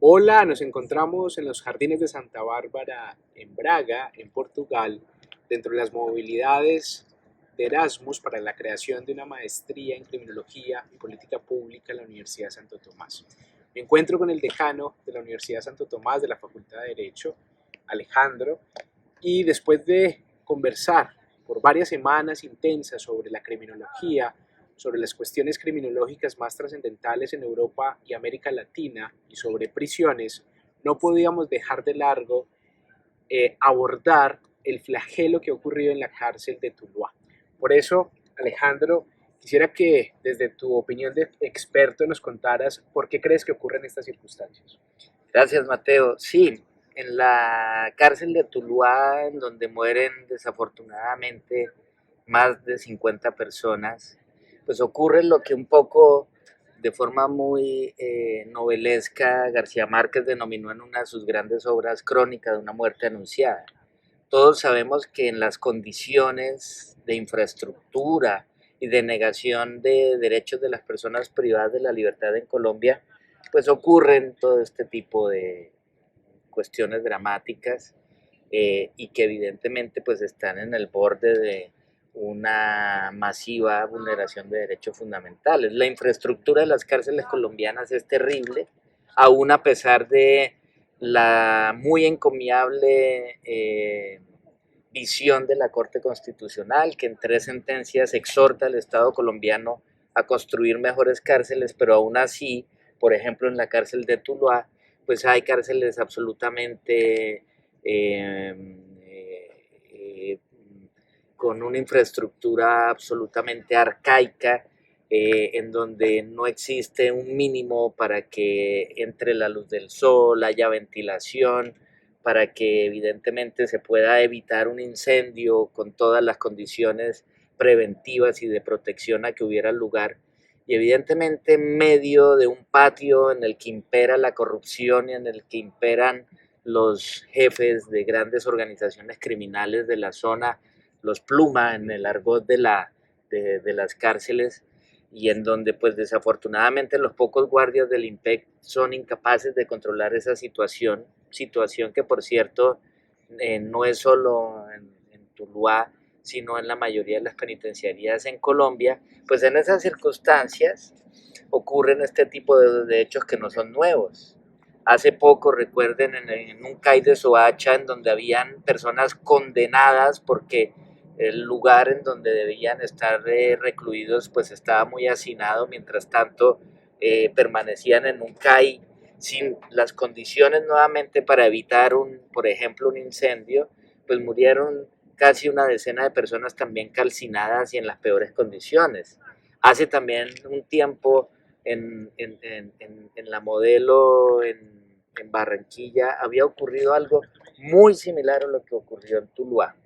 Hola, nos encontramos en los jardines de Santa Bárbara, en Braga, en Portugal, dentro de las movilidades de Erasmus para la creación de una maestría en Criminología y Política Pública en la Universidad de Santo Tomás. Me encuentro con el decano de la Universidad de Santo Tomás de la Facultad de Derecho, Alejandro, y después de conversar por varias semanas intensas sobre la criminología, sobre las cuestiones criminológicas más trascendentales en Europa y América Latina y sobre prisiones, no podíamos dejar de largo abordar el flagelo que ha ocurrido en la cárcel de Tuluá. Por eso, Alejandro, quisiera que desde tu opinión de experto nos contaras por qué crees que ocurren estas circunstancias. Gracias, Mateo. Sí, en la cárcel de Tuluá, en donde mueren desafortunadamente más de 50 personas, pues ocurre lo que un poco de forma muy novelesca García Márquez denominó en una de sus grandes obras Crónica de una muerte anunciada. Todos sabemos que en las condiciones de infraestructura y de negación de derechos de las personas privadas de la libertad en Colombia, pues ocurren todo este tipo de cuestiones dramáticas y que evidentemente pues están en el borde de una masiva vulneración de derechos fundamentales. La infraestructura de las cárceles colombianas es terrible, aún a pesar de la muy encomiable visión de la Corte Constitucional, que en 3 sentencias exhorta al Estado colombiano a construir mejores cárceles, pero aún así, por ejemplo, en la cárcel de Tuluá, pues hay cárceles absolutamente eh, con una infraestructura absolutamente arcaica, en donde no existe un mínimo para que entre la luz del sol, haya ventilación, para que evidentemente se pueda evitar un incendio con todas las condiciones preventivas y de protección a que hubiera lugar. Y evidentemente en medio de un patio en el que impera la corrupción y en el que imperan los jefes de grandes organizaciones criminales de la zona, los pluma en el argot de las cárceles, y en donde pues desafortunadamente los pocos guardias del IMPEC son incapaces de controlar esa situación que por cierto no es solo en Tuluá, sino en la mayoría de las penitenciarías en Colombia. Pues en esas circunstancias ocurren este tipo de hechos que no son nuevos. Hace poco, recuerden, en un CAI de Soacha, en donde habían personas condenadas porque el lugar en donde debían estar recluidos pues estaba muy hacinado, mientras tanto permanecían en un CAI sin las condiciones nuevamente para evitar por ejemplo, un incendio, pues murieron casi una decena de personas también calcinadas y en las peores condiciones. Hace también un tiempo en la Modelo, en Barranquilla, había ocurrido algo muy similar a lo que ocurrió en Tuluá.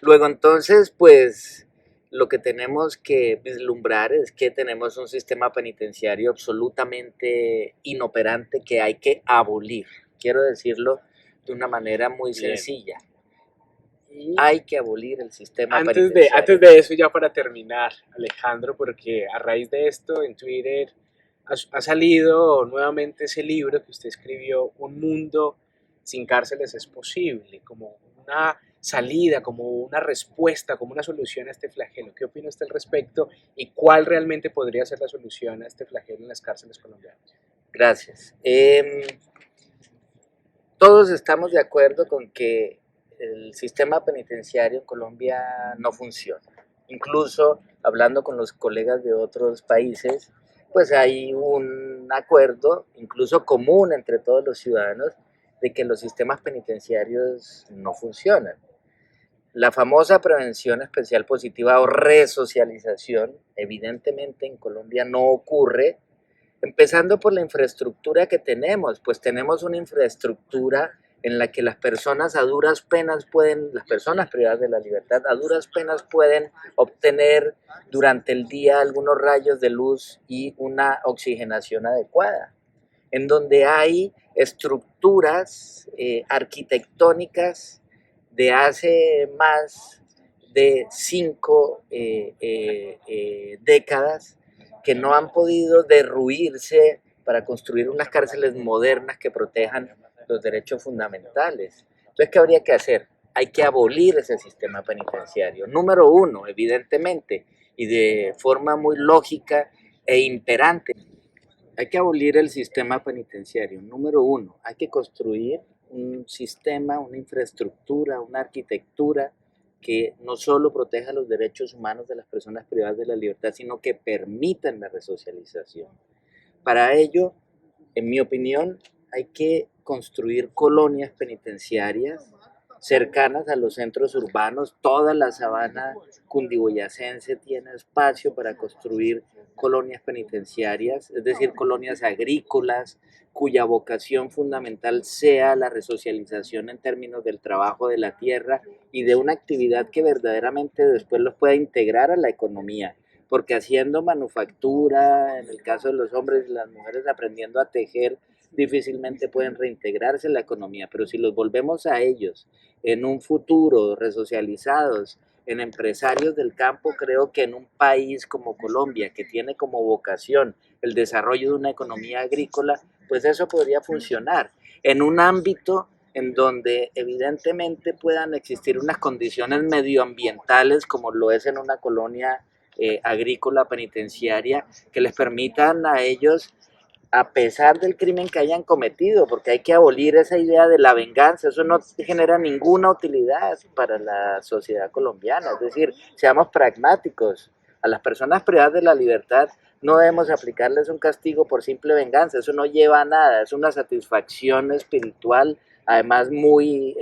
Luego entonces, pues lo que tenemos que vislumbrar es que tenemos un sistema penitenciario absolutamente inoperante que hay que abolir. Quiero decirlo de una manera muy Bien. sencilla. Y Hay que abolir el sistema antes penitenciario. de eso, ya para terminar, Alejandro, porque a raíz de esto en Twitter ha salido nuevamente ese libro que usted escribió, Un mundo sin cárceles es posible, como una salida, como una respuesta, como una solución a este flagelo. ¿Qué opina usted al respecto y cuál realmente podría ser la solución a este flagelo en las cárceles colombianas? Gracias. Todos estamos de acuerdo con que el sistema penitenciario en Colombia no funciona. Incluso hablando con los colegas de otros países, pues hay un acuerdo, incluso común entre todos los ciudadanos, de que los sistemas penitenciarios no funcionan. La famosa prevención especial positiva o resocialización, evidentemente en Colombia no ocurre. Empezando por la infraestructura que tenemos, pues tenemos una infraestructura en la que las personas a duras penas pueden, las personas privadas de la libertad, a duras penas pueden obtener durante el día algunos rayos de luz y una oxigenación adecuada, en donde hay estructuras arquitectónicas de hace más de 5 décadas que no han podido derruirse para construir unas cárceles modernas que protejan los derechos fundamentales. Entonces, ¿qué habría que hacer? Hay que abolir ese sistema penitenciario. Número uno, evidentemente, y de forma muy lógica e imperante, hay que abolir el sistema penitenciario. Número uno, hay que construir un sistema, una infraestructura, una arquitectura que no solo proteja los derechos humanos de las personas privadas de la libertad, sino que permitan la resocialización. Para ello, en mi opinión, hay que construir colonias penitenciarias cercanas a los centros urbanos. Toda la sabana cundiboyacense tiene espacio para construir colonias penitenciarias, es decir, colonias agrícolas, cuya vocación fundamental sea la resocialización en términos del trabajo de la tierra y de una actividad que verdaderamente después los pueda integrar a la economía, porque haciendo manufactura, en el caso de los hombres y las mujeres aprendiendo a tejer, difícilmente pueden reintegrarse en la economía, pero si los volvemos a ellos en un futuro resocializados, en empresarios del campo, creo que en un país como Colombia, que tiene como vocación el desarrollo de una economía agrícola, pues eso podría funcionar en un ámbito en donde evidentemente puedan existir unas condiciones medioambientales como lo es en una colonia agrícola penitenciaria que les permitan a ellos, a pesar del crimen que hayan cometido, porque hay que abolir esa idea de la venganza, eso no genera ninguna utilidad para la sociedad colombiana, es decir, seamos pragmáticos, a las personas privadas de la libertad no debemos aplicarles un castigo por simple venganza, eso no lleva a nada, es una satisfacción espiritual, además muy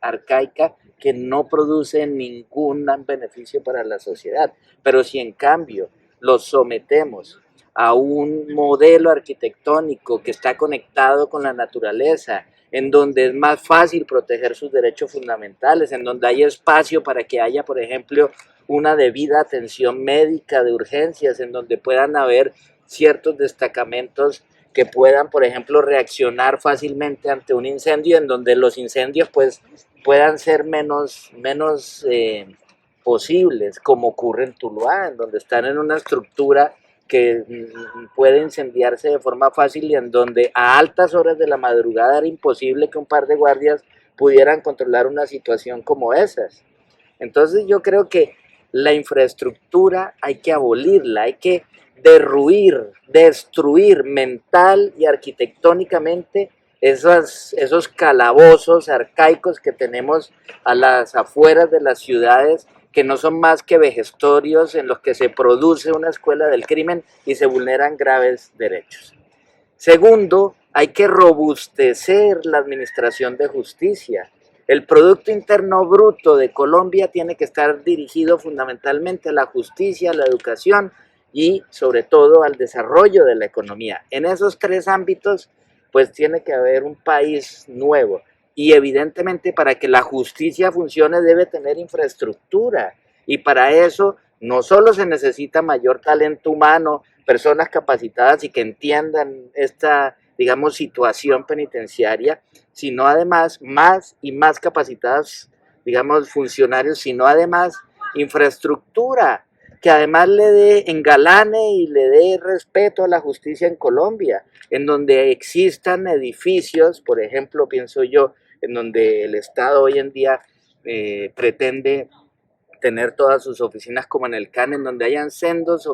arcaica, que no produce ningún beneficio para la sociedad, pero si en cambio los sometemos a un modelo arquitectónico que está conectado con la naturaleza, en donde es más fácil proteger sus derechos fundamentales, en donde hay espacio para que haya, por ejemplo, una debida atención médica de urgencias, en donde puedan haber ciertos destacamentos que puedan, por ejemplo, reaccionar fácilmente ante un incendio, en donde los incendios pues puedan ser menos posibles, como ocurre en Tuluá, en donde están en una estructura que puede incendiarse de forma fácil y en donde a altas horas de la madrugada era imposible que un par de guardias pudieran controlar una situación como esas. Entonces yo creo que la infraestructura hay que abolirla, hay que derruir, destruir mental y arquitectónicamente esos calabozos arcaicos que tenemos a las afueras de las ciudades, que no son más que vejestorios en los que se produce una escuela del crimen y se vulneran graves derechos. Segundo, hay que robustecer la administración de justicia. El Producto Interno Bruto de Colombia tiene que estar dirigido fundamentalmente a la justicia, a la educación y sobre todo al desarrollo de la economía. En esos tres ámbitos, pues tiene que haber un país nuevo. Y evidentemente para que la justicia funcione debe tener infraestructura. Y para eso no solo se necesita mayor talento humano, personas capacitadas y que entiendan esta, digamos, situación penitenciaria, sino además más y más capacitados, digamos, funcionarios, sino además infraestructura, que además le dé, engalane y le dé respeto a la justicia en Colombia, en donde existan edificios, por ejemplo, pienso yo, en donde el Estado hoy en día pretende tener todas sus oficinas como en el CAN, en donde hayan sendos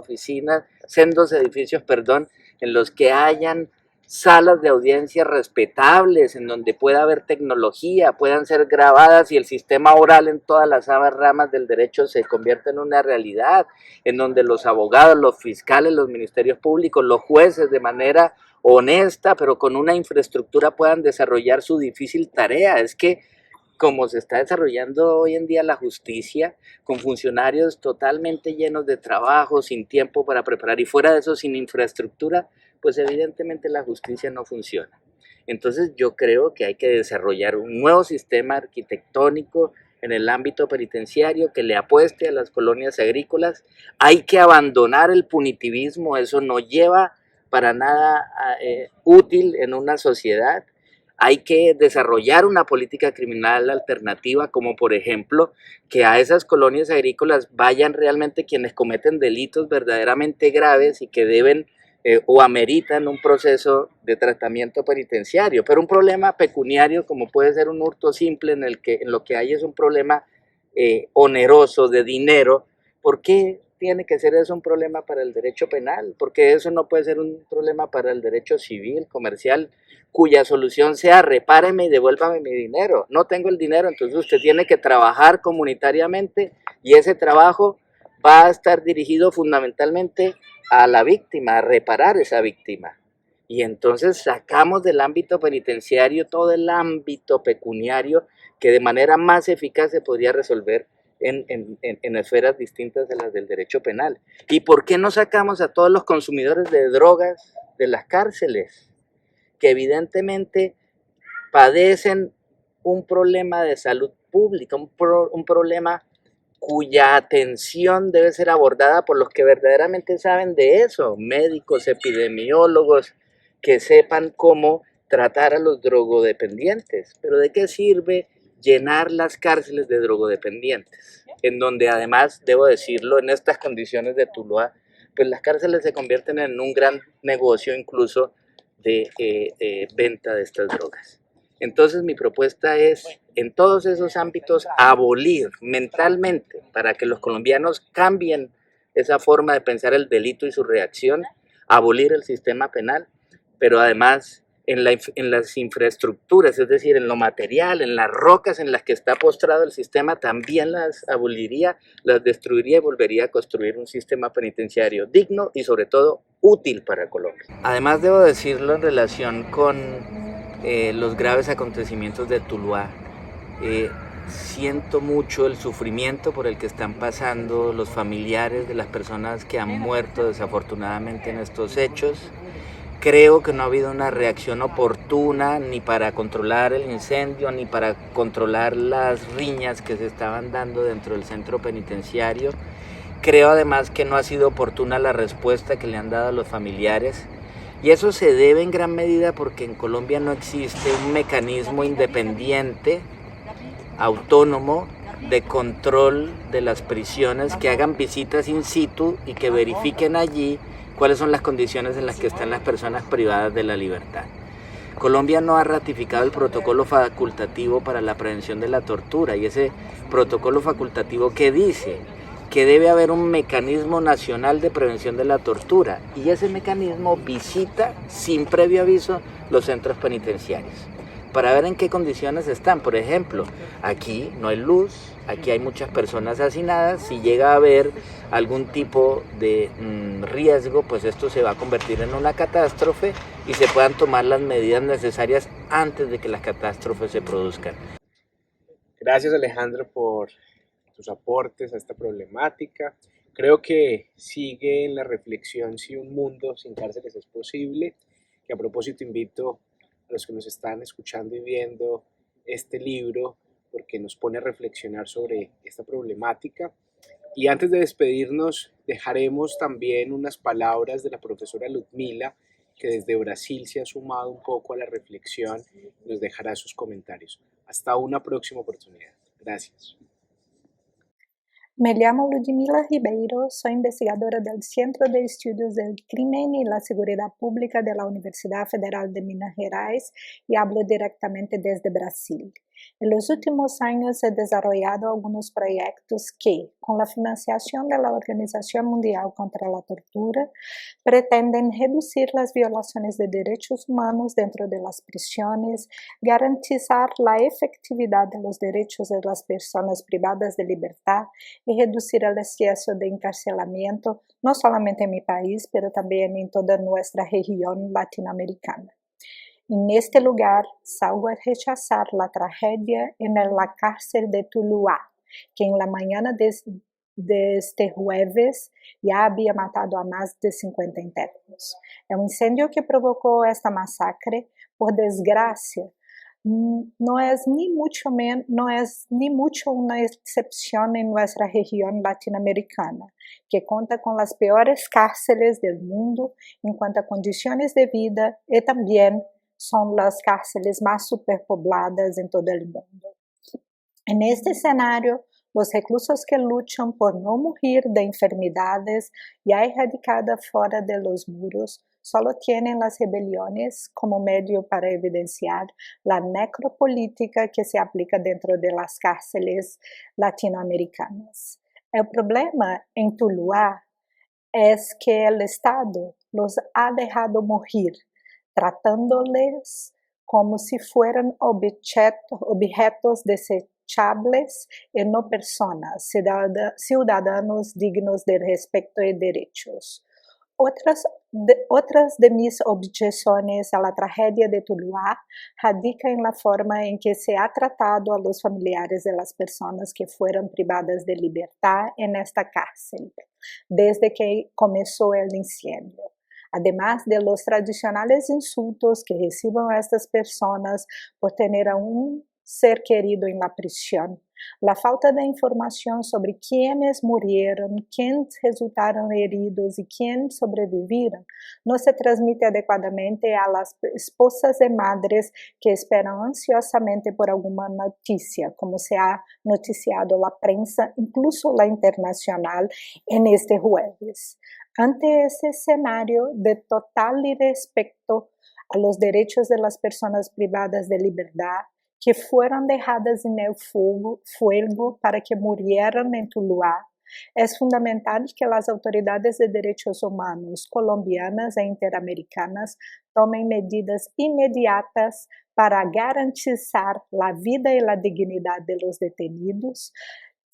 edificios, perdón, en los que hayan salas de audiencia respetables, en donde pueda haber tecnología, puedan ser grabadas y el sistema oral en todas las ramas del derecho se convierta en una realidad, en donde los abogados, los fiscales, los ministerios públicos, los jueces de manera honesta, pero con una infraestructura puedan desarrollar su difícil tarea. Es que como se está desarrollando hoy en día la justicia, con funcionarios totalmente llenos de trabajo, sin tiempo para preparar y fuera de eso sin infraestructura, pues evidentemente la justicia no funciona. Entonces yo creo que hay que desarrollar un nuevo sistema arquitectónico en el ámbito penitenciario que le apueste a las colonias agrícolas. Hay que abandonar el punitivismo, eso no lleva para nada útil en una sociedad. Hay que desarrollar una política criminal alternativa, como por ejemplo que a esas colonias agrícolas vayan realmente quienes cometen delitos verdaderamente graves y que deben o ameritan un proceso de tratamiento penitenciario, pero un problema pecuniario como puede ser un hurto simple en lo que hay es un problema oneroso de dinero. ¿Por qué tiene que ser eso un problema para el derecho penal? Porque eso no puede ser un problema para el derecho civil, comercial, cuya solución sea repáreme y devuélvame mi dinero. No tengo el dinero, entonces usted tiene que trabajar comunitariamente y ese trabajo va a estar dirigido fundamentalmente a la víctima, a reparar esa víctima. Y entonces sacamos del ámbito penitenciario todo el ámbito pecuniario que de manera más eficaz se podría resolver en esferas distintas de las del derecho penal. ¿Y por qué no sacamos a todos los consumidores de drogas de las cárceles? Que evidentemente padecen un problema de salud pública, un problema cuya atención debe ser abordada por los que verdaderamente saben de eso, médicos, epidemiólogos, que sepan cómo tratar a los drogodependientes. Pero ¿de qué sirve llenar las cárceles de drogodependientes? En donde además, debo decirlo, en estas condiciones de Tuluá, pues las cárceles se convierten en un gran negocio incluso de venta de estas drogas. Entonces mi propuesta es, en todos esos ámbitos, abolir mentalmente, para que los colombianos cambien esa forma de pensar el delito y su reacción, abolir el sistema penal, pero además en las infraestructuras, es decir, en lo material, en las rocas en las que está postrado el sistema, también las aboliría, las destruiría y volvería a construir un sistema penitenciario digno y sobre todo útil para Colombia. Además debo decirlo en relación con los graves acontecimientos de Tuluá. Siento mucho el sufrimiento por el que están pasando los familiares de las personas que han muerto desafortunadamente en estos hechos. Creo que no ha habido una reacción oportuna ni para controlar el incendio, ni para controlar las riñas que se estaban dando dentro del centro penitenciario. Creo además que no ha sido oportuna la respuesta que le han dado a los familiares. Y eso se debe en gran medida porque en Colombia no existe un mecanismo independiente, autónomo, de control de las prisiones, que hagan visitas in situ y que verifiquen allí cuáles son las condiciones en las que están las personas privadas de la libertad. Colombia no ha ratificado el protocolo facultativo para la prevención de la tortura, y ese protocolo facultativo que dice que debe haber un mecanismo nacional de prevención de la tortura, y ese mecanismo visita sin previo aviso los centros penitenciarios para ver en qué condiciones están. Por ejemplo, aquí no hay luz, aquí hay muchas personas hacinadas. Si llega a haber algún tipo de riesgo, pues esto se va a convertir en una catástrofe y se puedan tomar las medidas necesarias antes de que las catástrofes se produzcan. Gracias, Alejandro, por tus aportes a esta problemática. Creo que sigue en la reflexión si un mundo sin cárceles es posible, que a propósito invito a los que nos están escuchando y viendo este libro porque nos pone a reflexionar sobre esta problemática. Y antes de despedirnos, dejaremos también unas palabras de la profesora Ludmila, que desde Brasil se ha sumado un poco a la reflexión y nos dejará sus comentarios. Hasta una próxima oportunidad. Gracias. Me llamo Ludmila Ribeiro, soy investigadora del Centro de Estudios del Crimen y la Seguridad Pública de la Universidad Federal de Minas Gerais y hablo directamente desde Brasil. En los últimos años he desarrollado algunos proyectos que, con la financiación de la Organización Mundial contra la Tortura, pretenden reducir las violaciones de derechos humanos dentro de las prisiones, garantizar la efectividad de los derechos de las personas privadas de libertad y reducir el exceso de encarcelamiento, no solamente en mi país, pero también en toda nuestra región latinoamericana. En este lugar, salgo a rechazar la tragedia en la cárcel de Tuluá, que en la mañana de este jueves ya había matado a más de 50 internos. El incendio que provocó esta masacre, por desgracia, no es ni mucho una excepción en nuestra región latinoamericana, que cuenta con las peores cárceles del mundo en cuanto a condiciones de vida y también son las cárceles más superpobladas en todo el mundo. En este escenario, los reclusos que luchan por no morir de enfermedades ya erradicadas fuera de los muros solo tienen las rebeliones como medio para evidenciar la necropolítica que se aplica dentro de las cárceles latinoamericanas. El problema en Tuluá es que el Estado los ha dejado morir, tratándoles como si fueran objetos desechables y no personas, ciudadanos dignos de respeto y derechos. Otras de mis objeciones a la tragedia de Tuluá radican en la forma en que se ha tratado a los familiares de las personas que fueron privadas de libertad en esta cárcel, desde que comenzó el incendio. Además de los tradicionales insultos que reciben estas personas por tener a un ser querido en la prisión, la falta de información sobre quiénes murieron, quiénes resultaron heridos y quiénes sobrevivieron, no se transmite adecuadamente a las esposas y madres que esperan ansiosamente por alguna noticia, como se ha noticiado la prensa, incluso la internacional, en este jueves. Ante ese escenario de total irrespeto a los derechos de las personas privadas de libertad, que fueron dejadas en el fuego para que murieran en Tuluá, es fundamental que las autoridades de derechos humanos colombianas e interamericanas tomen medidas inmediatas para garantizar la vida y la dignidad de los detenidos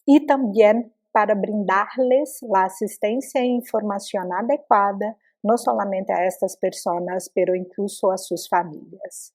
y también para brindarles la asistencia e información adecuada, no solamente a estas personas, pero incluso a sus familias.